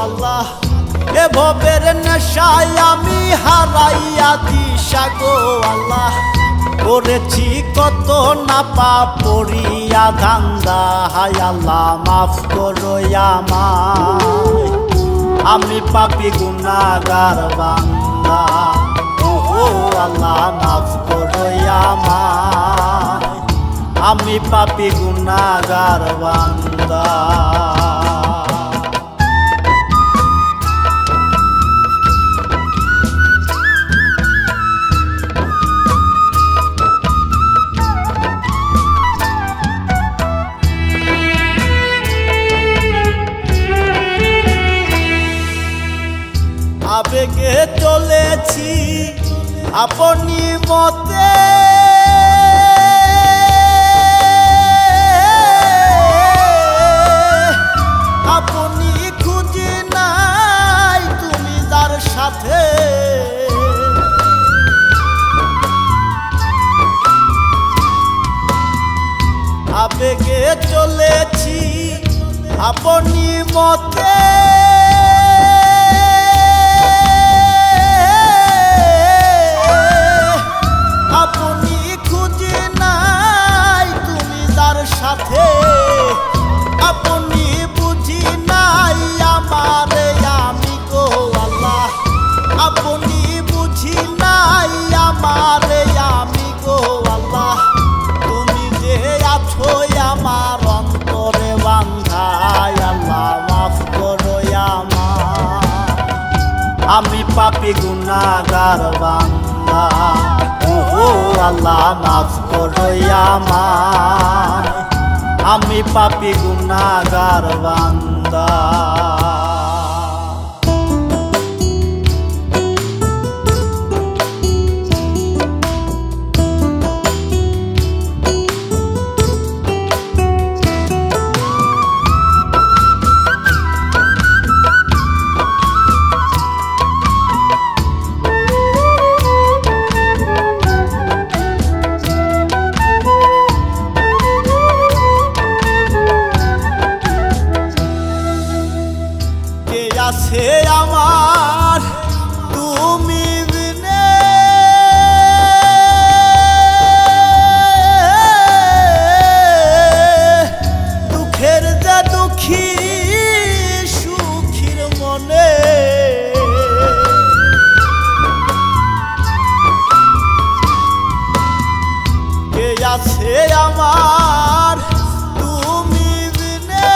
আল্লাহ এ ভবের নেশায় আমি হারাইয়া দিশা গো আল্লাহ করেছি কত না পাপ পড়িয়া ধান্দা হায় আল্লাহ মাফ করো আমায় আমি পাপী গুনাহগার বান্দা ও আল্লাহ মাফ করো আমায় আমি পাপী গুনাহগার বান্দা আবেগে চলেছি আপনি মতে আপনি খুঁজি নাই তুমি যার সাথে আবেগে চলেছি আপনি মতে আপনি বুঝি নাই আমারে আমি গো আল্লাহ আপনি বুঝি নাই আমারে আমি গো আল্লাহ তুমি যে আছো আমার অন্তরে বান্ধা আল্লাহ মাফ করো আমায় আমি পাপী গুনাহগার বান্দা ও আল্লাহ মাফ করো আমায় আমি পাপী গুনাহগার বান্দা আছে আমার তুমি বিনে দুঃখের যে দুঃখী সুখীর মনে কে আছে আমার তুমি বিনে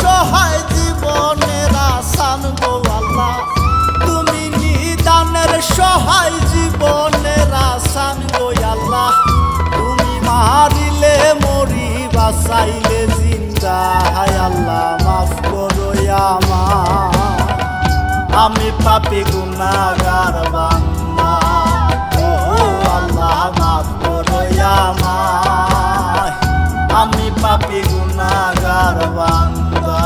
সহায় জীবনের আসান গো আল্লাহ তুমি নিদানের সহায় জীবনের আসান গো আল্লাহ তুমি মারিলে মরি বাঁচাইলে জিন্দা হায় আল্লাহ মাফ করো আমায় আমি পাপী গুনাহগার বান্দা ও আল্লাহ মাফ করো আমায় আমি পাপী গুনাহগার বান্দা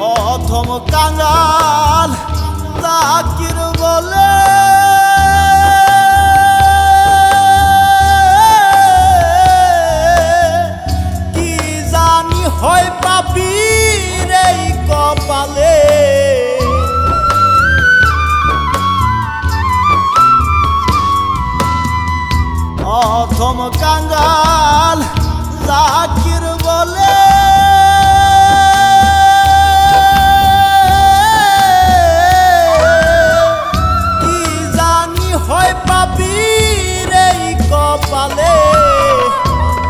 অধম কাঙ্গাল জাকির বলে কি জানি হয় পাপীর এই কপালে অধম কাঙ্গাল জাকির বলে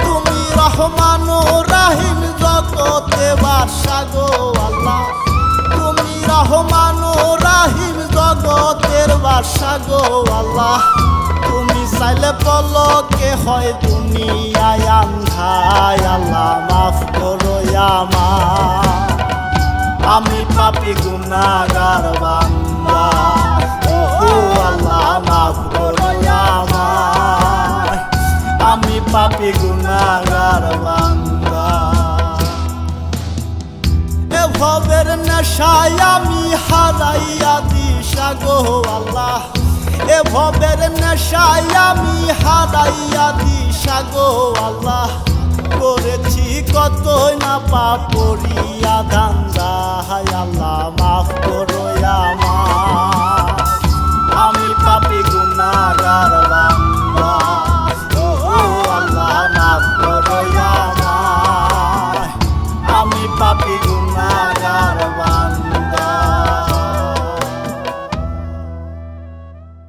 তুমি রহমান রাহিম জগতে বাদশা গো আল্লাহ তুমি রহমান রাহিম জগতের বাদশা গো আল্লাহ তুমি নাইলে পলকে হয় দুনিয়ায় আন্ধায় আল্লাহ মাফ করো আমায় আমি পাপী গুনাহগার বান্দা ও আল্লাহ মাফ করো আমায় আমি পাপী গুনাহগার বান্দা এ ভবের নেশায় আমি হারাইয়া দিশা গো আল্লাহ এ ভবের নেশায় আমি হারাইয়া দিশা গো আল্লাহ করেছি কতই না পাপ করিয়া ধান্দা হায় আল্লাহ মাফ করো আমায় আমি পাপী গুনাহগার বান্দা ও আল্লাহ মাফ করো আমায় আমি পাপী গুনাহগার বান্দা